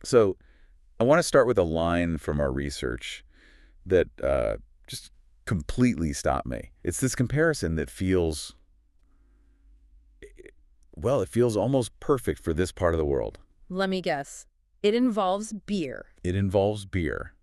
So I want to start with a line from our research that just completely stopped me. It's this comparison that feels, well, it feels almost perfect for this part of the world. Let me guess. It involves beer. It involves beer.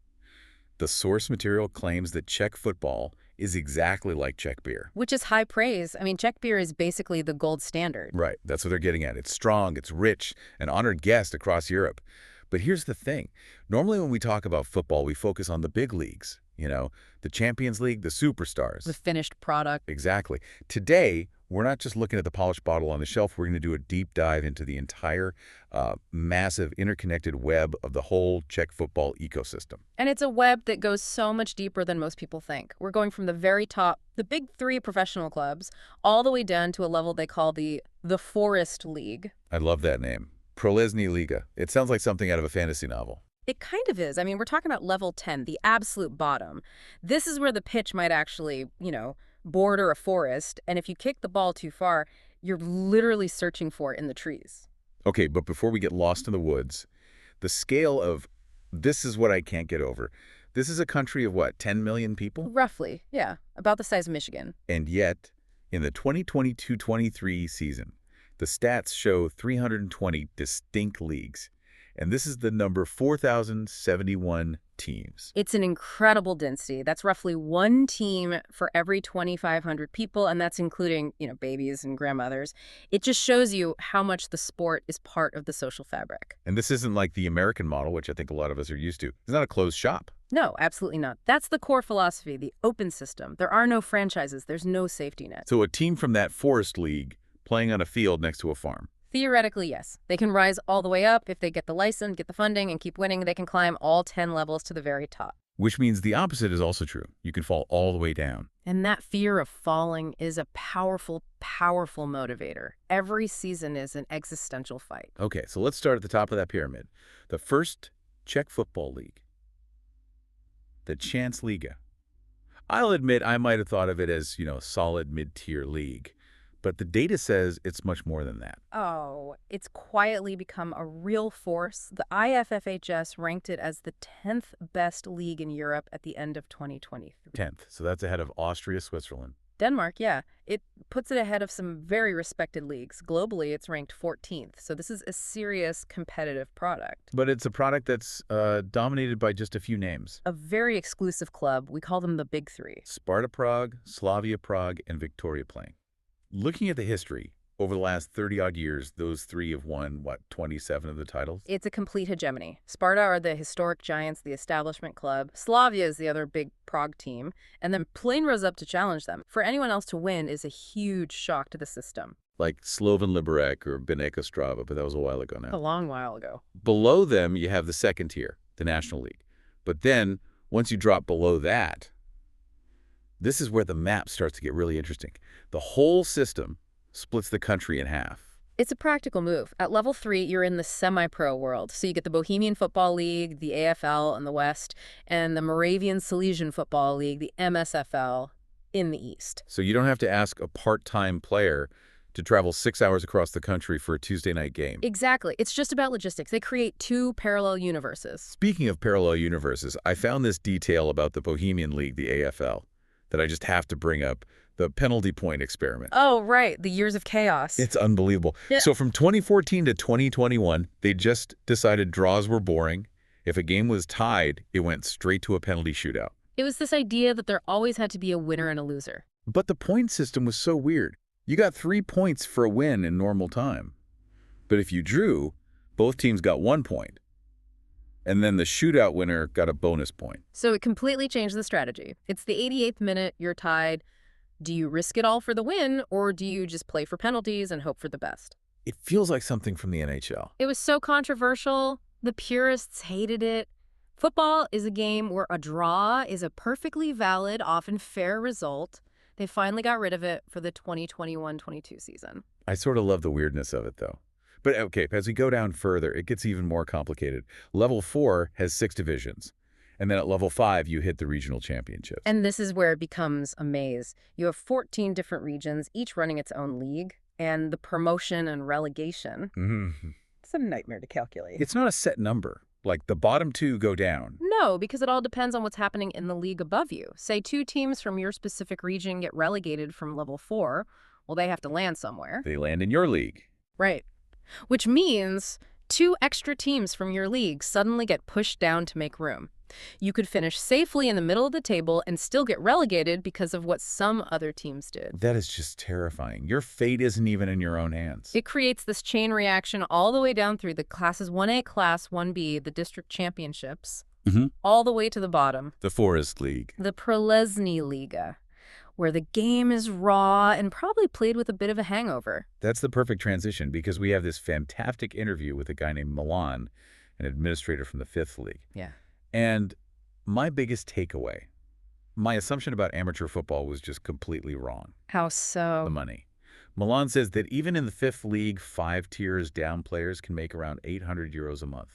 The source material claims that Czech football is exactly like Czech beer. Which is high praise. I mean, Czech beer is basically the gold standard. Right, that's what they're getting at. It's strong, it's rich, an honored guest across Europe. But here's the thing. Normally when we talk about football, we focus on the big leagues, the Champions League, the superstars. The finished product. Exactly. Today, we're not just looking at the polished bottle on the shelf. We're going to do a deep dive into the entire massive interconnected web of the whole Czech football ecosystem. And it's a web that goes so much deeper than most people think. We're going from the very top, the big three professional clubs, all the way down to a level they call the Forest League. I love that name. Prolesny Liga. It sounds like something out of a fantasy novel. It kind of is. I mean, we're talking about level 10, the absolute bottom. This is where the pitch might actually, border a forest, and if you kick the ball too far, you're literally searching for it in the trees. Okay, but before we get lost in the woods, the scale of this is what I can't get over. This is a country of what, 10 million people? Roughly, yeah, about the size of Michigan. And yet, in the 2022-23 season, the stats show 320 distinct leagues. And this is the number 4,071 teams. It's an incredible density. That's roughly one team for every 2,500 people, and that's including, babies and grandmothers. It just shows you how much the sport is part of the social fabric. And this isn't like the American model, which I think a lot of us are used to. It's not a closed shop. No, absolutely not. That's the core philosophy, the open system. There are no franchises. There's no safety net. So a team from that Forest League playing on a field next to a farm. Theoretically, yes. They can rise all the way up. If they get the license, get the funding, and keep winning, they can climb all 10 levels to the very top. Which means the opposite is also true. You can fall all the way down. And that fear of falling is a powerful, powerful motivator. Every season is an existential fight. Okay, so let's start at the top of that pyramid. The first Czech football league, the Chance Liga. I'll admit I might have thought of it as, solid mid-tier league. But the data says it's much more than that. Oh, it's quietly become a real force. The IFFHS ranked it as the 10th best league in Europe at the end of 2023. 10th, so that's ahead of Austria, Switzerland. Denmark, yeah. It puts it ahead of some very respected leagues. Globally, it's ranked 14th, so this is a serious competitive product. But it's a product that's dominated by just a few names. A very exclusive club. We call them the Big Three. Sparta Prague, Slavia Prague, and Victoria Plane. Looking at the history, over the last 30-odd years, those three have won, 27 of the titles? It's a complete hegemony. Sparta are the historic giants, the establishment club. Slavia is the other big Prague team. And then Plane rose up to challenge them. For anyone else to win is a huge shock to the system. Like Slovan Liberec or Beneka Strava, but that was a while ago now. A long while ago. Below them, you have the second tier, the National League. But then, once you drop below that, this is where the map starts to get really interesting. The whole system splits the country in half. It's a practical move. At level 3, you're in the semi-pro world. So you get the Bohemian Football League, the AFL in the West, and the Moravian Silesian Football League, the MSFL, in the East. So you don't have to ask a part-time player to travel 6 hours across the country for a Tuesday night game. Exactly. It's just about logistics. They create two parallel universes. Speaking of parallel universes, I found this detail about the Bohemian League, the AFL, that I just have to bring up. The penalty point experiment. Oh, right. The years of chaos. It's unbelievable. Yeah. So from 2014 to 2021, they just decided draws were boring. If a game was tied, it went straight to a penalty shootout. It was this idea that there always had to be a winner and a loser. But the point system was so weird. You got 3 points for a win in normal time. But if you drew, both teams got 1 point. And then the shootout winner got a bonus point. So it completely changed the strategy. It's the 88th minute, you're tied. Do you risk it all for the win, or do you just play for penalties and hope for the best? It feels like something from the NHL. It was so controversial. The purists hated it. Football is a game where a draw is a perfectly valid, often fair result. They finally got rid of it for the 2021-22 season. I sort of love the weirdness of it, though. But okay, as we go down further, it gets even more complicated. Level 4 has 6 divisions. And then at level 5, you hit the regional championships. And this is where it becomes a maze. You have 14 different regions, each running its own league. And the promotion and relegation, It's a nightmare to calculate. It's not a set number. Like the bottom two go down. No, because it all depends on what's happening in the league above you. Say 2 teams from your specific region get relegated from level 4. Well, they have to land somewhere. They land in your league. Right. Which means 2 extra teams from your league suddenly get pushed down to make room. You could finish safely in the middle of the table and still get relegated because of what some other teams did. That is just terrifying. Your fate isn't even in your own hands. It creates this chain reaction all the way down through the classes 1A, Class 1B, the district championships, all the way to the bottom. The Forest League. The Prelesny Liga, where the game is raw and probably played with a bit of a hangover. That's the perfect transition because we have this fantastic interview with a guy named Milan, an administrator from the 5th League. Yeah. And my biggest takeaway, my assumption about amateur football was just completely wrong. How so? The money. Milan says that even in the 5th League, 5 tiers down players can make around €800 a month,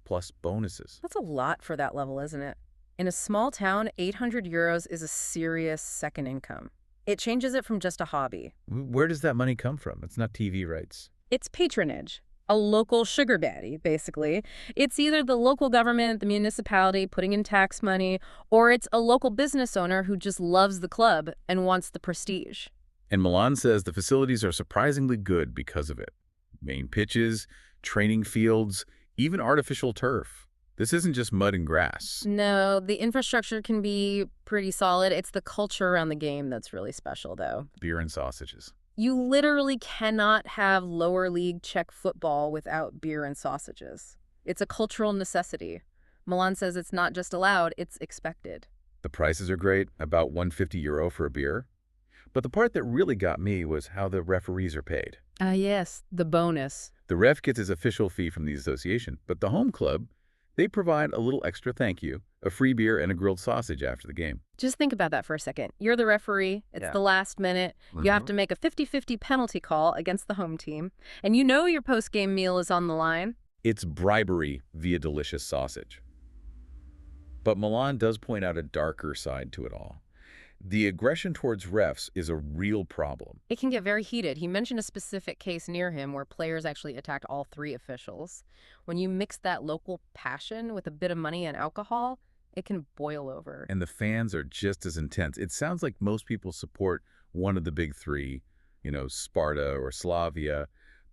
plus bonuses. That's a lot for that level, isn't it? In a small town, €800 is a serious second income. It changes it from just a hobby. Where does that money come from? It's not TV rights. It's patronage. A local sugar daddy, basically. It's either the local government, the municipality putting in tax money, or it's a local business owner who just loves the club and wants the prestige. And Milan says the facilities are surprisingly good because of it. Main pitches, training fields, even artificial turf. This isn't just mud and grass. No, the infrastructure can be pretty solid. It's the culture around the game that's really special, though. Beer and sausages. You literally cannot have lower league Czech football without beer and sausages. It's a cultural necessity. Milan says it's not just allowed, it's expected. The prices are great, about €150 for a beer. But the part that really got me was how the referees are paid. Yes, the bonus. The ref gets his official fee from the association, but the home club, they provide a little extra thank you, a free beer and a grilled sausage after the game. Just think about that for a second. You're the referee. It's the last minute. You have to make a 50-50 penalty call against the home team. And you know your post-game meal is on the line. It's bribery via delicious sausage. But Milan does point out a darker side to it all. The aggression towards refs is a real problem. It can get very heated. He mentioned a specific case near him where players actually attacked all 3 officials. When you mix that local passion with a bit of money and alcohol, it can boil over. And the fans are just as intense. It sounds like most people support one of the big 3, Sparta or Slavia,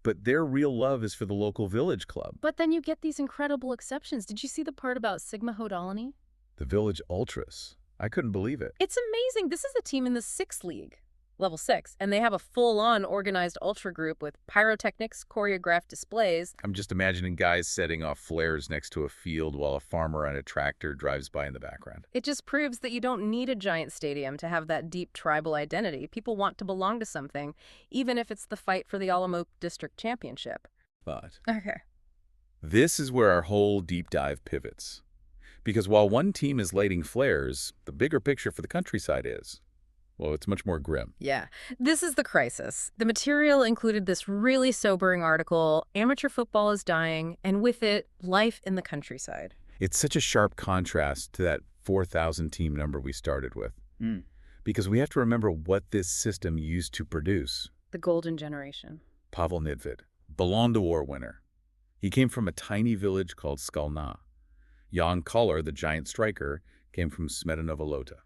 but their real love is for the local village club. But then you get these incredible exceptions. Did you see the part about Sigma Hodolany? The village ultras. I couldn't believe it. It's amazing. This is a team in the 6th League, level 6, and they have a full-on organized ultra group with pyrotechnics, choreographed displays. I'm just imagining guys setting off flares next to a field while a farmer on a tractor drives by in the background. It just proves that you don't need a giant stadium to have that deep tribal identity. People want to belong to something, even if it's the fight for the Olomouc District Championship. But Okay. this is where our whole deep dive pivots. Because while one team is lighting flares, the bigger picture for the countryside is, well, it's much more grim. Yeah, this is the crisis. The material included this really sobering article, Amateur Football is Dying, and with it, life in the countryside. It's such a sharp contrast to that 4,000 team number we started with. Because we have to remember what this system used to produce. The golden generation. Pavel Nedved, Ballon d'Or winner. He came from a tiny village called Skalna. Jan Koller, the giant striker, came from Smetanova Lhota.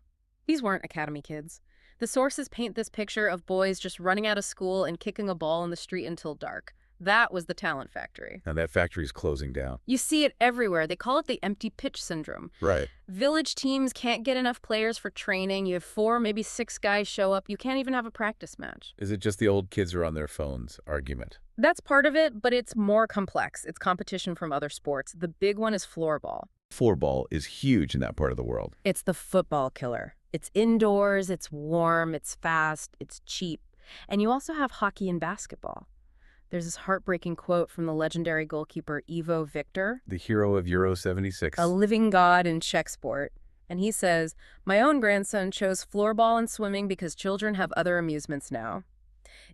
These weren't academy kids. The sources paint this picture of boys just running out of school and kicking a ball in the street until dark. That was the talent factory. Now that factory's closing down. You see it everywhere. They call it the empty pitch syndrome. Right. Village teams can't get enough players for training. You have 4, maybe 6 guys show up. You can't even have a practice match. Is it just the old kids are on their phones argument? That's part of it, but it's more complex. It's competition from other sports. The big one is floorball. Floorball is huge in that part of the world. It's the football killer. It's indoors, it's warm, it's fast, it's cheap. And you also have hockey and basketball. There's this heartbreaking quote from the legendary goalkeeper Ivo Victor, The hero of Euro 76. a living god in Czech sport. And he says, "My own grandson chose floorball and swimming because children have other amusements now.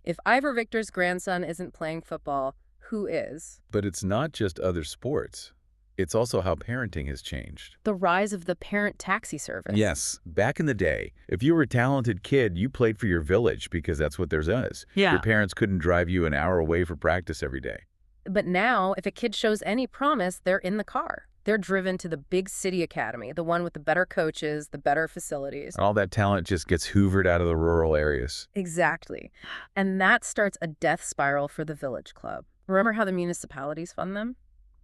If Ivor Victor's grandson isn't playing football, who is?" But it's not just other sports. It's also how parenting has changed. The rise of the parent taxi service. Yes, back in the day, if you were a talented kid, you played for your village because that's what there is. Yeah. Your parents couldn't drive you an hour away for practice every day. But now, if a kid shows any promise, they're in the car. They're driven to the big city academy, the one with the better coaches, the better facilities. All that talent just gets hoovered out of the rural areas. Exactly. And that starts a death spiral for the village club. Remember how the municipalities fund them?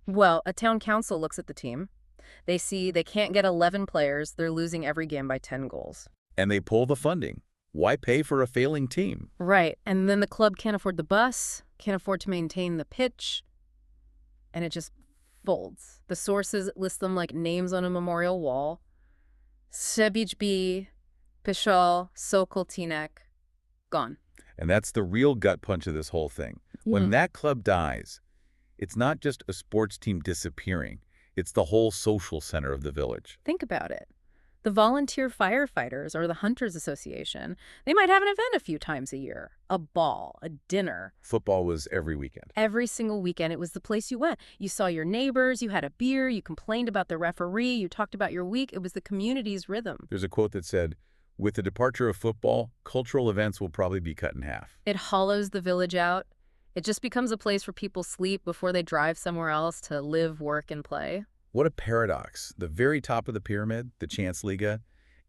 Well, a town council looks at the team. They see they can't get 11 players. They're losing every game by 10 goals. And they pull the funding. Why pay for a failing team? Right. And then the club can't afford the bus, can't afford to maintain the pitch, and it just folds. The sources list them like names on a memorial wall. Sebijby, Pishal, Sokoltinek, gone. And that's the real gut punch of this whole thing. When that club dies, it's not just a sports team disappearing. It's the whole social center of the village. Think about it. The volunteer firefighters or the Hunters Association, they might have an event a few times a year. A ball, a dinner. Football was every weekend. Every single weekend, it was the place you went. You saw your neighbors, you had a beer, you complained about the referee, you talked about your week. It was the community's rhythm. There's a quote that said, with the departure of football, cultural events will probably be cut in half. It hollows the village out. It just becomes a place where people sleep before they drive somewhere else to live, work, and play. What a paradox. The very top of the pyramid, the Chance Liga,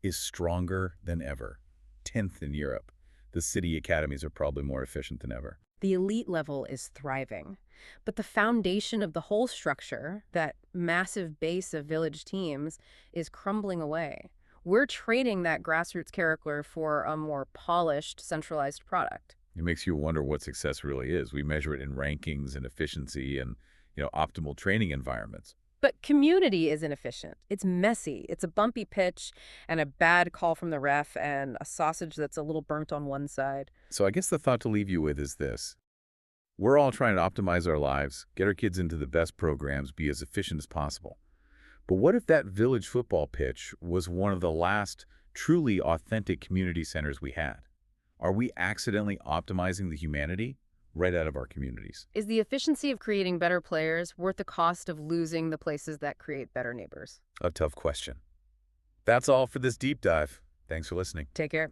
is stronger than ever. 10th in Europe. The city academies are probably more efficient than ever. The elite level is thriving. But the foundation of the whole structure, that massive base of village teams, is crumbling away. We're trading that grassroots character for a more polished, centralized product. It makes you wonder what success really is. We measure it in rankings and efficiency and, optimal training environments. But community is inefficient. It's messy. It's a bumpy pitch and a bad call from the ref and a sausage that's a little burnt on one side. So I guess the thought to leave you with is this. We're all trying to optimize our lives, get our kids into the best programs, be as efficient as possible. But what if that village football pitch was one of the last truly authentic community centers we had? Are we accidentally optimizing the humanity right out of our communities? Is the efficiency of creating better players worth the cost of losing the places that create better neighbors? A tough question. That's all for this deep dive. Thanks for listening. Take care.